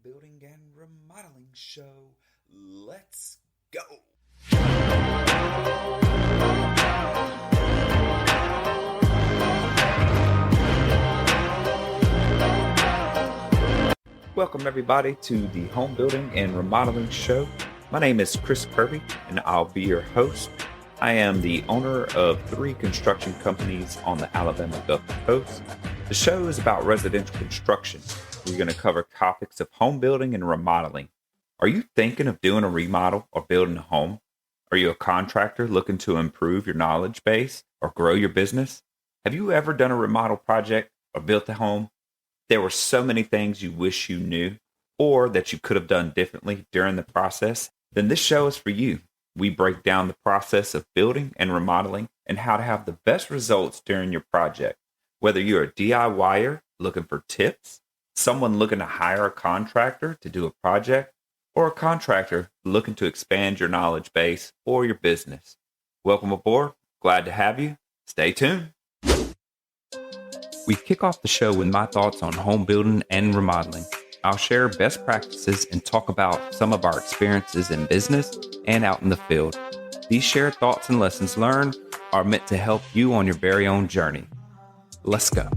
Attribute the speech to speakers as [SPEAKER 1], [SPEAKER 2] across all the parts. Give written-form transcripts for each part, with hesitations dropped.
[SPEAKER 1] building and remodeling show. Let's go. Welcome everybody to the home building and remodeling show. My name is Chris Kirby and I'll be your host. I am the owner of 3 construction companies on the Alabama Gulf Coast. The show is about residential construction. We're going to cover topics of home building and remodeling. Are you thinking of doing a remodel or building a home? Are you a contractor looking to improve your knowledge base or grow your business? Have you ever done a remodel project or built a home? There were so many things you wish you knew or that you could have done differently during the process. Then this show is for you. We break down the process of building and remodeling and how to have the best results during your project. Whether you're a DIYer looking for tips, someone looking to hire a contractor to do a project, or a contractor looking to expand your knowledge base or your business. Welcome aboard. Glad to have you. Stay tuned. We kick off the show with my thoughts on home building and remodeling. I'll share best practices and talk about some of our experiences in business and out in the field. These shared thoughts and lessons learned are meant to help you on your very own journey. Let's go.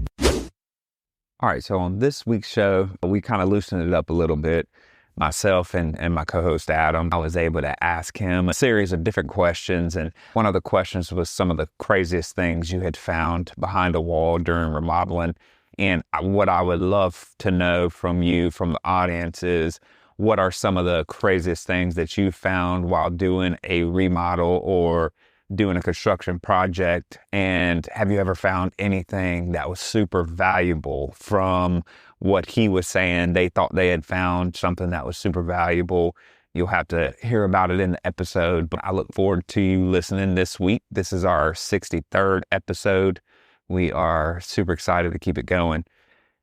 [SPEAKER 1] All right, so on this week's show, we kind of loosened it up a little bit. Myself and my co-host Adam, I was able to ask him a series of different questions. And one of the questions was some of the craziest things you had found behind a wall during remodeling. And what I would love to know from you, from the audience, is what are some of the craziest things that you found while doing a remodel or doing a construction project? And have you ever found anything that was super valuable from what he was saying? They thought they had found something that was super valuable. You'll have to hear about it in the episode, but I look forward to you listening this week. This is our 63rd episode. We are super excited to keep it going.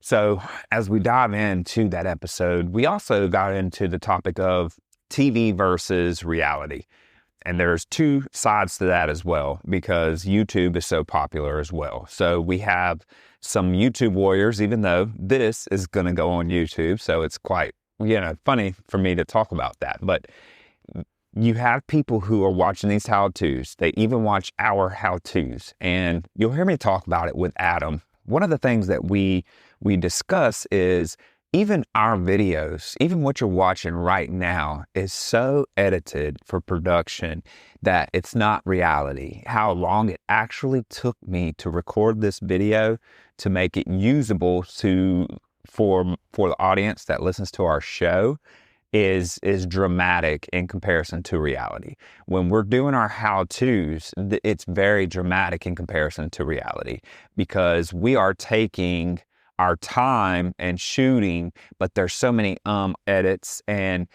[SPEAKER 1] So as we dive into that episode, we also got into the topic of TV versus reality. And there's 2 sides to that as well, because YouTube is so popular as well. So we have some YouTube warriors, even though this is going to go on YouTube. So it's quite, funny for me to talk about that. But you have people who are watching these how-tos. They even watch our how-tos. And you'll hear me talk about it with Adam. One of the things that we discuss is even our videos, even what you're watching right now, is so edited for production that it's not reality. How long it actually took me to record this video to make it usable for the audience that listens to our show is dramatic in comparison to reality. When we're doing our how-tos, it's very dramatic in comparison to reality, because we are taking our time and shooting, but there's so many edits and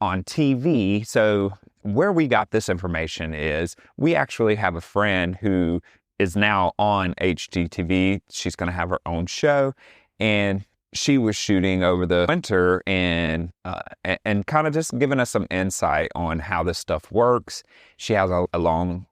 [SPEAKER 1] on TV. So where we got this information is we actually have a friend who is now on HGTV. She's going to have her own show, and she was shooting over the winter and kind of just giving us some insight on how this stuff works. She has a long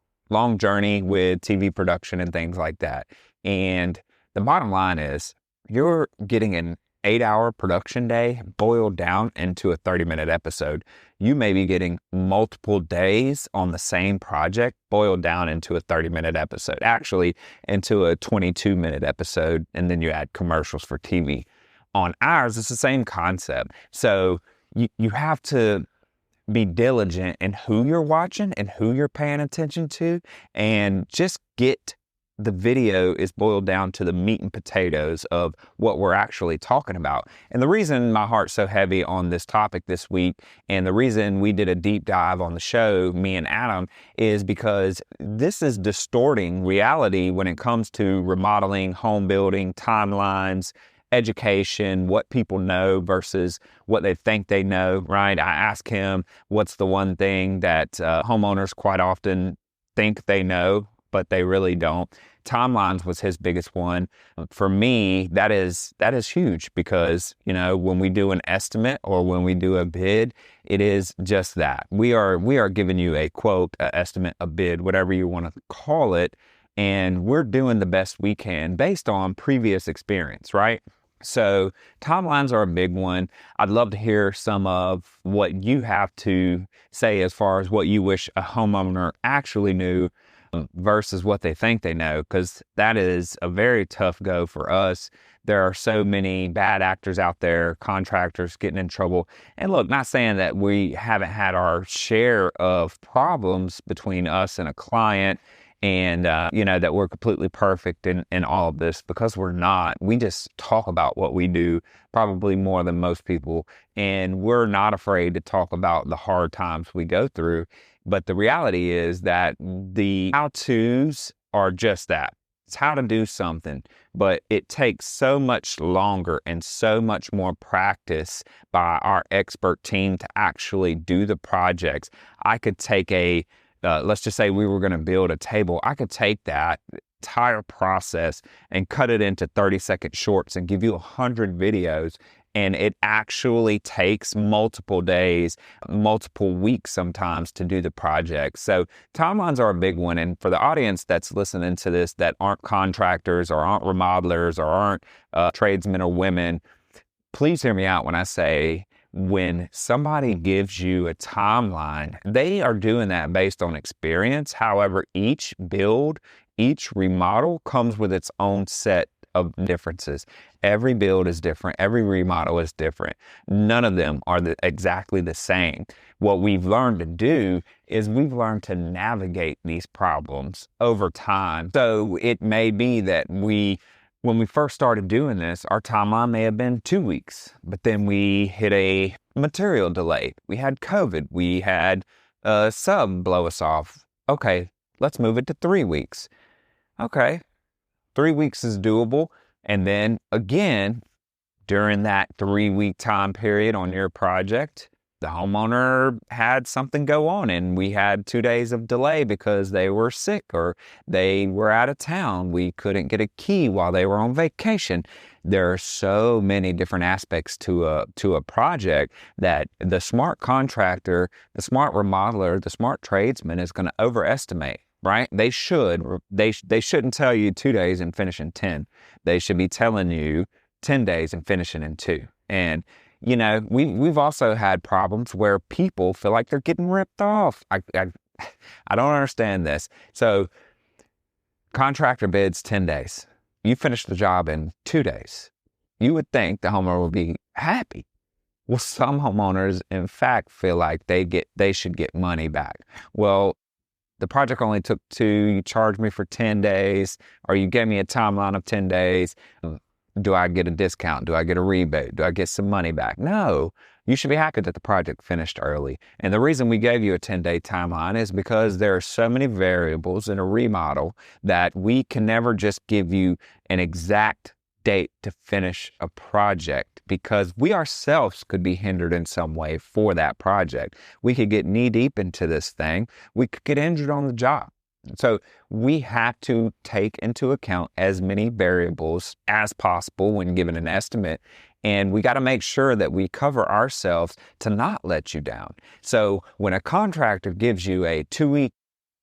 [SPEAKER 1] journey with TV production and things like that. And the bottom line is you're getting an 8-hour production day boiled down into a 30-minute episode. You may be getting multiple days on the same project boiled down into a 30-minute episode, actually into a 22-minute episode, and then you add commercials for TV. On ours, it's the same concept. So you have to be diligent in who you're watching and who you're paying attention to, and just get the video is boiled down to the meat and potatoes of what we're actually talking about. And the reason my heart's so heavy on this topic this week, and the reason we did a deep dive on the show, me and Adam, is because this is distorting reality when it comes to remodeling, home building, timelines, education, what people know versus what they think they know, right? I asked him, what's the one thing that homeowners quite often think they know, but they really don't? Timelines was his biggest one. For me, that is huge, because, when we do an estimate or when we do a bid, it is just that. We are giving you a quote, a estimate, a bid, whatever you want to call it, and we're doing the best we can based on previous experience, right? So timelines are a big one. I'd love to hear some of what you have to say as far as what you wish a homeowner actually knew versus what they think they know, because that is a very tough go for us. There are so many bad actors out there, contractors getting in trouble. And look, not saying that we haven't had our share of problems between us and a client, and that we're completely perfect in all of this, because we're not. We just talk about what we do probably more than most people, and we're not afraid to talk about the hard times we go through. But the reality is that the how-tos are just that. It's how to do something, but it takes so much longer and so much more practice by our expert team to actually do the projects. I could take let's just say we were going to build a table. I could take that entire process and cut it into 30-second shorts and give you 100 videos. And it actually takes multiple days, multiple weeks sometimes to do the project. So timelines are a big one. And for the audience that's listening to this that aren't contractors or aren't remodelers or aren't tradesmen or women, please hear me out when I say, when somebody gives you a timeline, they are doing that based on experience. However, each build, each remodel comes with its own set of differences. Every build is different. Every remodel is different. None of them are exactly the same. What we've learned to do is we've learned to navigate these problems over time. So it may be that when we first started doing this, our timeline may have been 2 weeks, but then we hit a material delay. We had COVID. We had a sub blow us off. Okay, let's move it to 3 weeks. Okay, 3 weeks is doable. And then again, during that 3-week time period on your project, the homeowner had something go on and we had 2 days of delay because they were sick or they were out of town. We couldn't get a key while they were on vacation. There are so many different aspects to a project that the smart contractor, the smart remodeler, the smart tradesman is going to overestimate. Right? They shouldn't tell you 2 days and finish in 10. They should be telling you 10 days and finishing in 2. And we've also had problems where people feel like they're getting ripped off. I don't understand this. So contractor bids 10 days. You finish the job in 2 days. You would think the homeowner would be happy. Well, some homeowners, in fact, feel like they should get money back. Well, the project only took 2, you charged me for 10 days, or you gave me a timeline of 10 days. Do I get a discount? Do I get a rebate? Do I get some money back? No, you should be happy that the project finished early. And the reason we gave you a 10-day timeline is because there are so many variables in a remodel that we can never just give you an exact date to finish a project, because we ourselves could be hindered in some way for that project. We could get knee deep into this thing. We could get injured on the job. So we have to take into account as many variables as possible when giving an estimate. And we got to make sure that we cover ourselves to not let you down. So when a contractor gives you a 2-week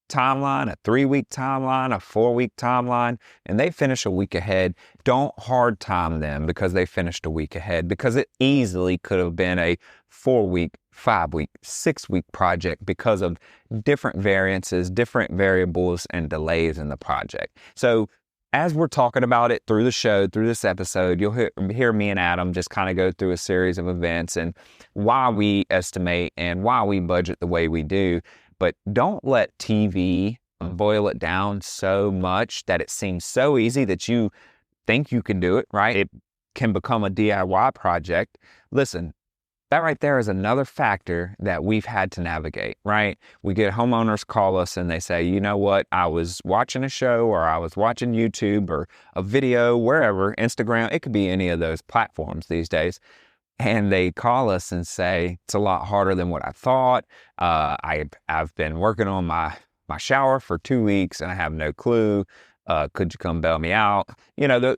[SPEAKER 1] timeline, a 3-week timeline, a 4-week timeline, and they finish a week ahead, don't hard time them because they finished a week ahead, because it easily could have been a 4-week, 5-week, 6-week project because of different variances, different variables, and delays in the project. So as we're talking about it through the show, through this episode, you'll hear me and Adam just kind of go through a series of events and why we estimate and why we budget the way we do. But don't let TV boil it down so much that it seems so easy that you think you can do it, right? It can become a DIY project. Listen, that right there is another factor that we've had to navigate, right? We get homeowners call us and they say, you know what, I was watching a show or I was watching YouTube or a video, wherever, Instagram, it could be any of those platforms these days. And they call us and say, it's a lot harder than what I thought. I've been working on my shower for 2 weeks and I have no clue. Could you come bail me out?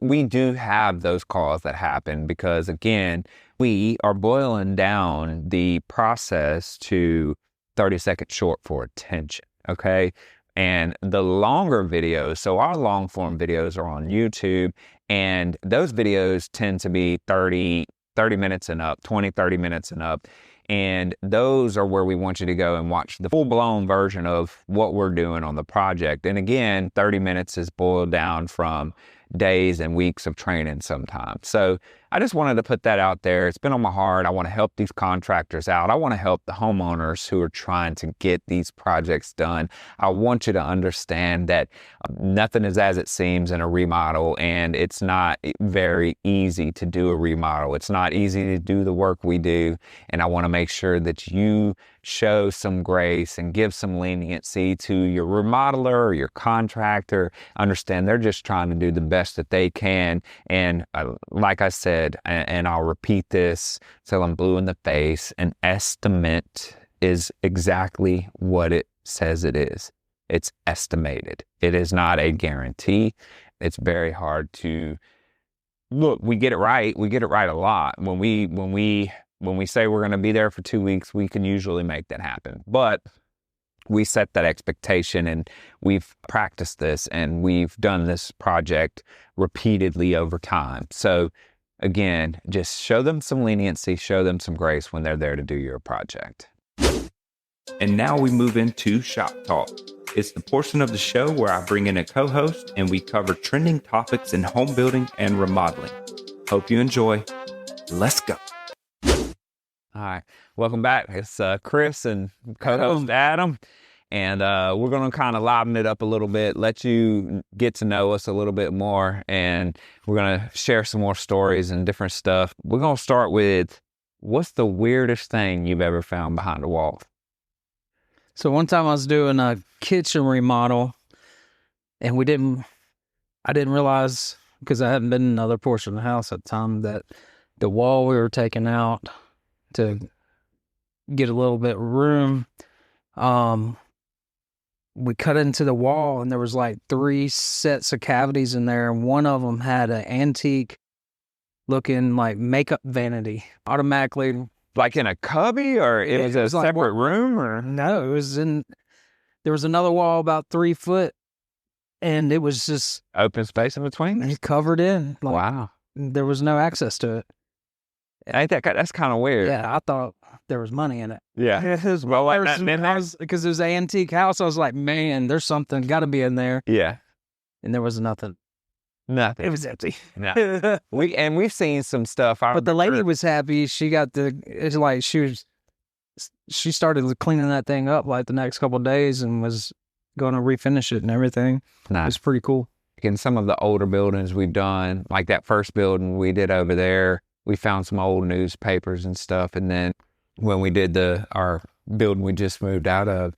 [SPEAKER 1] We do have those calls that happen because, again, we are boiling down the process to 30-second short for attention, okay? And the longer videos, so our long form videos are on YouTube,
[SPEAKER 2] And those videos tend to be 30 minutes and up, 20, 30 minutes and up. And those are where we want you to go and watch the full-blown version of what we're doing on the project. And again, 30 minutes is boiled down from days and weeks of training sometimes. So I just wanted to put that out there. It's been on my heart. I want to help these contractors out. I want to help the homeowners who are trying to get these projects done. I want you to understand that nothing is as it seems in a remodel, and it's not very easy to do a remodel. It's not easy to do the work we do, and I want to make sure that you show some grace and give some leniency to your remodeler or your contractor. Understand they're just trying to do the best that they can. And like I said, and I'll repeat this till I'm blue in the face, an estimate is exactly what it says it is. It's estimated. It is not a guarantee. It's very hard to look. We get it right. We get it right a lot. When we say we're going to be there for 2 weeks, we can usually make that happen. But we set that expectation, and we've practiced this, and we've done this project repeatedly over time. So again, just show them some leniency, show them some grace when they're there to do your project.
[SPEAKER 1] And now we move into Shop Talk. It's the portion of the show where I bring in a co-host and we cover trending topics in home building and remodeling. Hope you enjoy. Let's go.
[SPEAKER 2] All right, welcome back. It's Chris and co-host Adam, and we're going to kind of liven it up a little bit, let you get to know us a little bit more, and we're going to share some more stories and different stuff. We're going to start with, what's the weirdest thing you've ever found behind a wall?
[SPEAKER 3] So one time I was doing a kitchen remodel, and I didn't realize, because I hadn't been in another portion of the house at the time, that the wall we were taking out to get a little bit of room, we cut into the wall, and there was like 3 sets of cavities in there, and one of them had an antique looking like makeup vanity. Automatically,
[SPEAKER 2] like in a cubby, or it was a separate room, or?
[SPEAKER 3] No, it was there was another wall about 3 foot, and it was just
[SPEAKER 2] open space in between,
[SPEAKER 3] covered in.
[SPEAKER 2] Like, wow.
[SPEAKER 3] There was no access to it.
[SPEAKER 2] Ain't that's kind of weird.
[SPEAKER 3] Yeah, I thought there was money in it.
[SPEAKER 2] Yeah.
[SPEAKER 3] Because it was an antique house. I was like, man, there's something got to be in there.
[SPEAKER 2] Yeah.
[SPEAKER 3] And there was nothing.
[SPEAKER 2] Nothing.
[SPEAKER 3] It was empty.
[SPEAKER 2] No. We've seen some stuff.
[SPEAKER 3] But the lady was happy. She started cleaning that thing up like the next couple of days and was going to refinish it and everything. Nice. It was pretty cool.
[SPEAKER 2] In some of the older buildings we've done, like that first building we did over there, we found some old newspapers and stuff. And then when we did our building we just moved out of,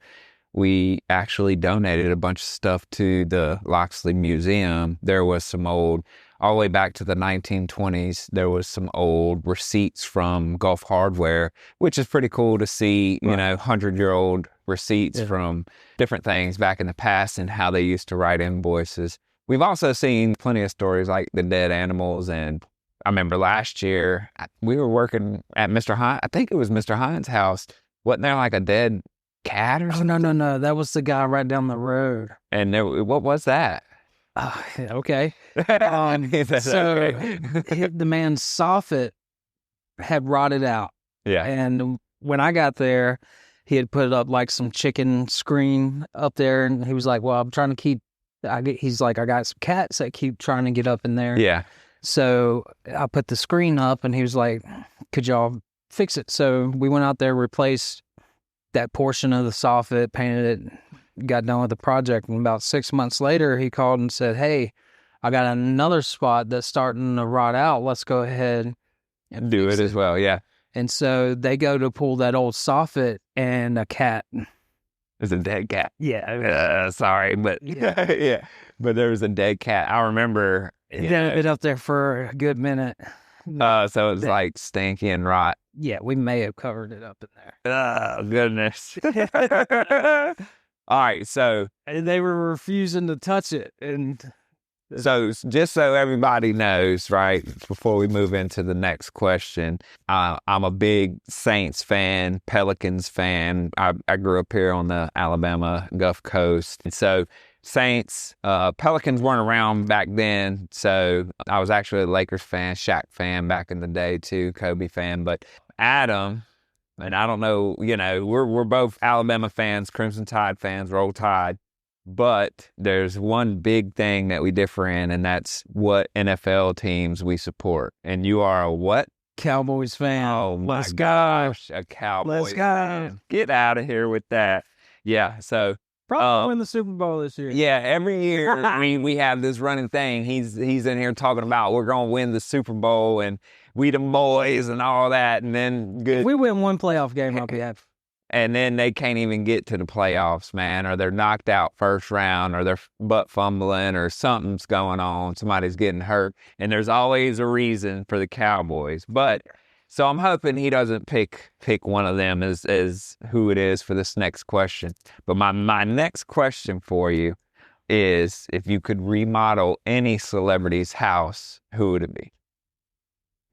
[SPEAKER 2] we actually donated a bunch of stuff to the Loxley Museum. There was some old, all the way back to the 1920s, there was some old receipts from Gulf Hardware, which is pretty cool to see, right. 100-year-old receipts from different things back in the past and how they used to write invoices. We've also seen plenty of stories like the dead animals, and I remember last year, we were working at Mr. Hines. I think it was Mr. Hines' house. Wasn't there like a dead cat or something?
[SPEAKER 3] Oh, no. That was the guy right down the road.
[SPEAKER 2] And what was that?
[SPEAKER 3] Okay. So the man's soffit had rotted out. Yeah. And when I got there, he had put up like some chicken screen up there. And he was like, well, I'm trying to keep, he's like, I got some cats that keep trying to get up in there.
[SPEAKER 2] Yeah.
[SPEAKER 3] So I put the screen up, and he was like, could y'all fix it? So we went out there, replaced that portion of the soffit, painted it, got done with the project. And about 6 months later, he called and said, hey, I got another spot that's starting to rot out. Let's go ahead and
[SPEAKER 2] do it as well. Yeah.
[SPEAKER 3] And so they go to pull that old soffit, and a cat.
[SPEAKER 2] It's a dead cat.
[SPEAKER 3] Yeah.
[SPEAKER 2] Sorry, but yeah. But there was a dead cat. I remember.
[SPEAKER 3] It had been up there for a good minute.
[SPEAKER 2] So it's like stinky and rot.
[SPEAKER 3] Yeah, we may have covered it up in there.
[SPEAKER 2] Oh, goodness. All right, so.
[SPEAKER 3] And they were refusing to touch it. And
[SPEAKER 2] so just so everybody knows, right, before we move into the next question, I'm a big Saints fan, Pelicans fan. I grew up here on the Alabama Gulf Coast. And so Saints. Pelicans weren't around back then, so I was actually a Lakers fan, Shaq fan back in the day too, Kobe fan. But Adam, and I don't know, we're both Alabama fans, Crimson Tide fans, Roll Tide. But there's one big thing that we differ in, and that's what NFL teams we support. And you are a what?
[SPEAKER 3] Cowboys fan.
[SPEAKER 2] Oh, my
[SPEAKER 3] Let's
[SPEAKER 2] gosh, a Cowboys
[SPEAKER 3] Let's go.
[SPEAKER 2] fan. Get out of here with that. Yeah, so
[SPEAKER 3] Probably win the Super Bowl this year.
[SPEAKER 2] yeah, every year we have this running thing. He's in here talking about we're going to win the Super Bowl and we the boys and all that. And then
[SPEAKER 3] If we win one playoff game, I'll be happy.
[SPEAKER 2] And then they can't even get to the playoffs, man, or they're knocked out first round, or they're butt fumbling, or something's going on. Somebody's getting hurt. And there's always a reason for the Cowboys. But so I'm hoping he doesn't pick one of them as who it is for this next question. But my next question for you is, if you could remodel any celebrity's house, who would it be?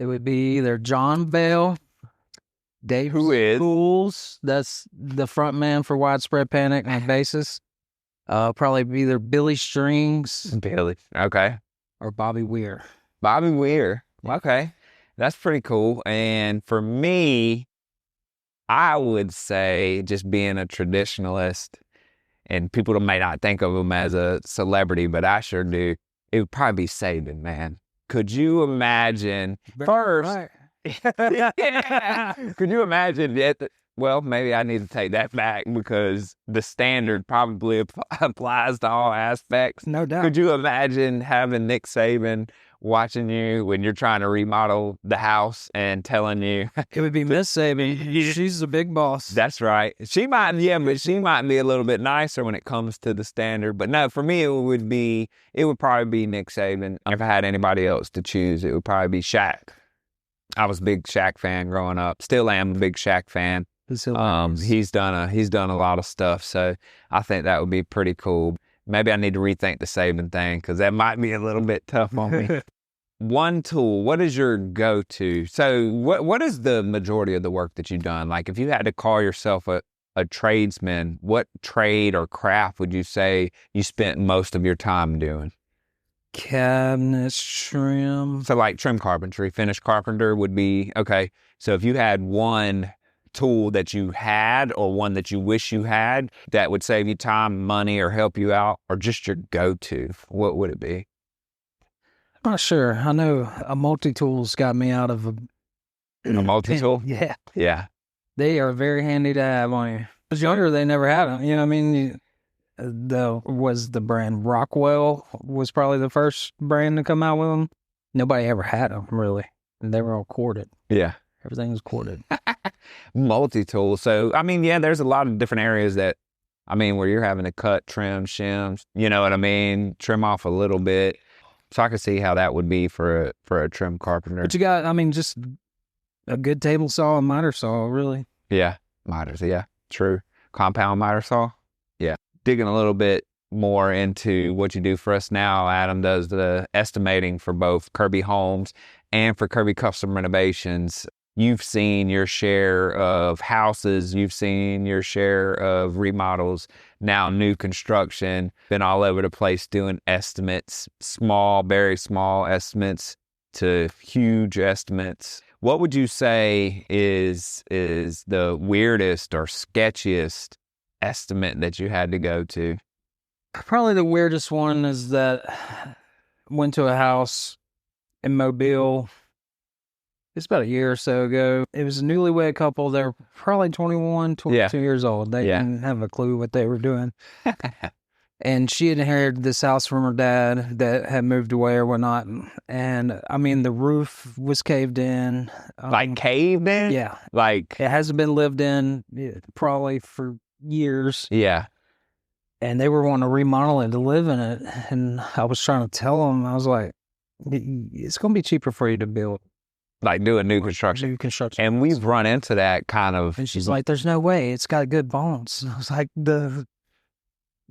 [SPEAKER 3] It would be either John Bell, Dave
[SPEAKER 2] Who is?
[SPEAKER 3] Schools, that's the front man for Widespread Panic and bassist. Probably be either Billy Strings
[SPEAKER 2] Billy. Okay.
[SPEAKER 3] or Bobby Weir.
[SPEAKER 2] Bobby Weir. Okay. That's pretty cool. And for me, I would say, just being a traditionalist, and people may not think of him as a celebrity, but I sure do, it would probably be Saban, man. Could you imagine first?
[SPEAKER 3] Right.
[SPEAKER 2] Yeah. Could you imagine that? Well, maybe I need to take that back, because the standard probably applies to all aspects.
[SPEAKER 3] No doubt.
[SPEAKER 2] Could you imagine having Nick Saban watching you when you're trying to remodel the house and telling you?
[SPEAKER 3] It would be Miss Saban. She's the big boss.
[SPEAKER 2] That's right. But she might be a little bit nicer when it comes to the standard. But no, for me, it would probably be Nick Saban. If I had anybody else to choose, it would probably be Shaq. I was a big Shaq fan growing up. Still am a big Shaq fan. He's done a lot of stuff, so I think that would be pretty cool. Maybe I need to rethink the Saban thing, because that might be a little bit tough on me. One tool, what is your go-to? So what is the majority of the work that you've done? Like, if you had to call yourself a tradesman, what trade or craft would you say you spent most of your time doing?
[SPEAKER 3] Cabinets, trim.
[SPEAKER 2] So like trim carpentry, finish carpenter would be, okay. So if you had one tool that you had, or one that you wish you had, that would save you time, money, or help you out, or just your go-to, what would it be?
[SPEAKER 3] I'm not sure. I know a multi-tool's got me out of
[SPEAKER 2] A multi-tool?
[SPEAKER 3] Yeah.
[SPEAKER 2] Yeah.
[SPEAKER 3] They are very handy to have on you. When I was younger, they never had them. You know what I mean? The brand Rockwell was probably the first brand to come out with them. Nobody ever had them, really. And they were all corded.
[SPEAKER 2] Yeah.
[SPEAKER 3] Everything was corded.
[SPEAKER 2] Multi-tool. So, I mean, yeah, there's a lot of different areas that, I mean, where you're having to cut, trim, shims, you know what I mean? Trim off a little bit. So I can see how that would be for a trim carpenter.
[SPEAKER 3] But you got, I mean, just a good table saw and miter saw, really.
[SPEAKER 2] Yeah. Miters. Yeah. True. Compound miter saw. Yeah. Digging a little bit more into what you do for us now, Adam does the estimating for both Kirby Homes and for Kirby Custom Renovations. You've seen your share of houses, you've seen your share of remodels, now new construction, been all over the place doing estimates, small, very small estimates to huge estimates. What would you say is the weirdest or sketchiest estimate that you had to go to?
[SPEAKER 3] Probably the weirdest one is that I went to a house in Mobile. It's about a year or so ago. It was a newlywed couple. They were probably 21, 22 years old. They didn't have a clue what they were doing. And she had inherited this house from her dad that had moved away or whatnot. And, I mean, the roof was caved in.
[SPEAKER 2] Like caved in?
[SPEAKER 3] Yeah.
[SPEAKER 2] Like,
[SPEAKER 3] it hasn't been lived in probably for years.
[SPEAKER 2] yeah.
[SPEAKER 3] And they were wanting to remodel it to live in it. And I was trying to tell them, I was like, it's going to be cheaper for you to build.
[SPEAKER 2] Like do a new construction.
[SPEAKER 3] New construction.
[SPEAKER 2] And we've run into that kind of.
[SPEAKER 3] And she's like, there's no way. It's got good bones. And I was like,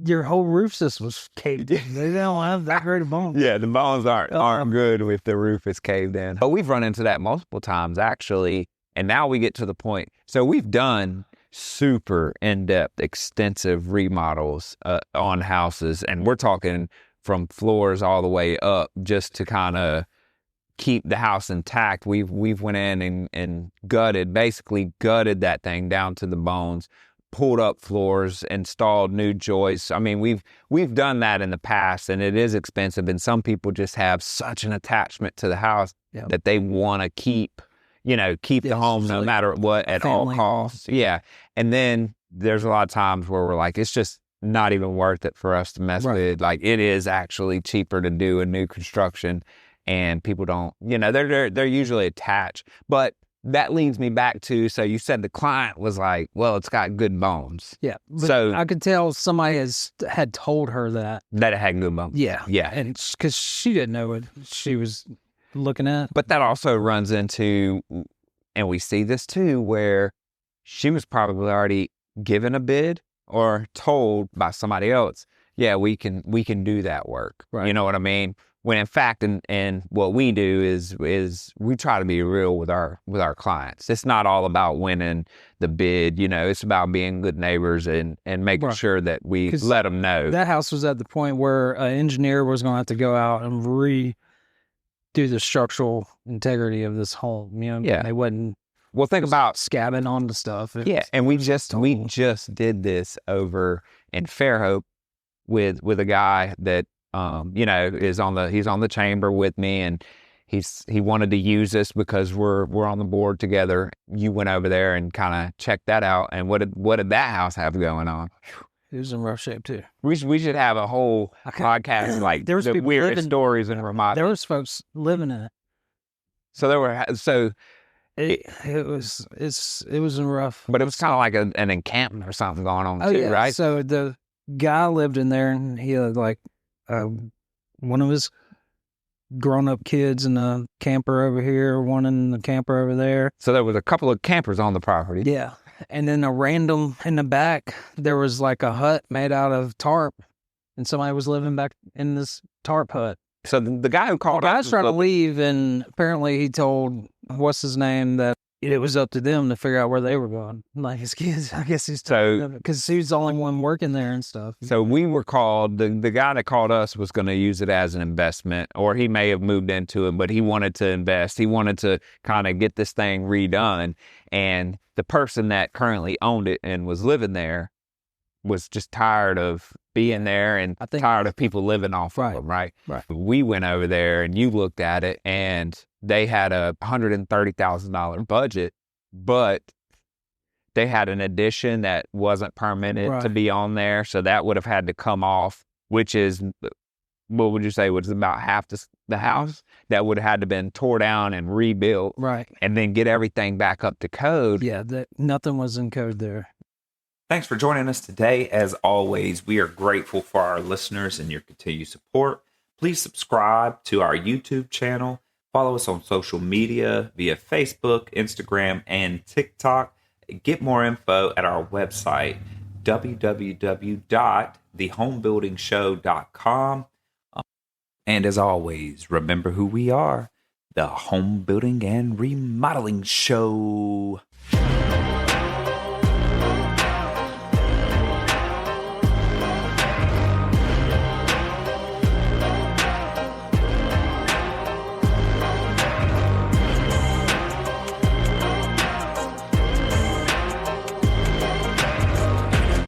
[SPEAKER 3] your whole roof system's caved in. They don't have that great of bones.
[SPEAKER 2] Yeah, the bones aren't good if the roof is caved in. But we've run into that multiple times, actually. And now we get to the point. So we've done super in-depth, extensive remodels on houses, and we're talking from floors all the way up just to kind of keep the house intact. We've went in and basically gutted that thing down to the bones, pulled up floors, installed new joists. I mean, we've done that in the past, and it is expensive, and some people just have such an attachment to the house that they want to keep the home no matter what at all costs. Yeah. And then there's a lot of times where we're like, it's just not even worth it for us to mess with. Like, it is actually cheaper to do a new construction. And people don't, they're usually attached. But that leads me back to, so you said the client was like, well, it's got good bones.
[SPEAKER 3] Yeah.
[SPEAKER 2] So
[SPEAKER 3] I could tell somebody had told her that
[SPEAKER 2] it had good bones.
[SPEAKER 3] Yeah.
[SPEAKER 2] Yeah.
[SPEAKER 3] And because she didn't know what she was looking at.
[SPEAKER 2] But that also runs into, and we see this too, where she was probably already given a bid or told by somebody else, yeah, we can do that work.
[SPEAKER 3] Right.
[SPEAKER 2] You know what I mean? When in fact, and what we do is we try to be real with our clients. It's not all about winning the bid, it's about being good neighbors and making sure that we let them know.
[SPEAKER 3] That house was at the point where an engineer was going to have to go out and redo the structural integrity of this home.
[SPEAKER 2] Yeah.
[SPEAKER 3] They wasn't.
[SPEAKER 2] Well, think about
[SPEAKER 3] scabbing onto stuff.
[SPEAKER 2] And we just did this over in Fairhope with a guy that he's on the chamber with me, and he wanted to use this because we're on the board together. You went over there and kind of checked that out. And what did that house have going on?
[SPEAKER 3] It was in rough shape too.
[SPEAKER 2] We should have a whole podcast like
[SPEAKER 3] there was
[SPEAKER 2] the weirdest stories in Vermont.
[SPEAKER 3] There was folks living in it.
[SPEAKER 2] So
[SPEAKER 3] it was in rough.
[SPEAKER 2] But it was kind of like an encampment or something going on too,
[SPEAKER 3] yeah.
[SPEAKER 2] right?
[SPEAKER 3] So the guy lived in there, and he had like one of his grown-up kids in a camper over here, one in the camper over there.
[SPEAKER 2] So there was a couple of campers on the property.
[SPEAKER 3] Yeah. And then a random in the back, there was like a hut made out of tarp, and somebody was living back in this tarp hut.
[SPEAKER 2] So the guy who called
[SPEAKER 3] us was trying to leave, and apparently he told what's his name that it was up to them to figure out where they were going. Like his kids, I guess because he was the only one working there and stuff.
[SPEAKER 2] So we were called, the guy that called us was going to use it as an investment, or he may have moved into it, but he wanted to invest. He wanted to kind of get this thing redone. And the person that currently owned it and was living there was just tired of being there and tired of people living off of them, right?
[SPEAKER 3] Right.
[SPEAKER 2] We went over there and you looked at it, and they had a $130,000 budget, but they had an addition that wasn't permitted to be on there. So that would have had to come off, which is, what would you say, was about half the house that would have had to been tore down and rebuilt.
[SPEAKER 3] Right.
[SPEAKER 2] And then get everything back up to code.
[SPEAKER 3] Yeah, nothing was in code there.
[SPEAKER 1] Thanks for joining us today. As always, we are grateful for our listeners and your continued support. Please subscribe to our YouTube channel. Follow us on social media via Facebook, Instagram, and TikTok. Get more info at our website, www.thehomebuildingshow.com. And as always, remember who we are, the Home Building and Remodeling Show.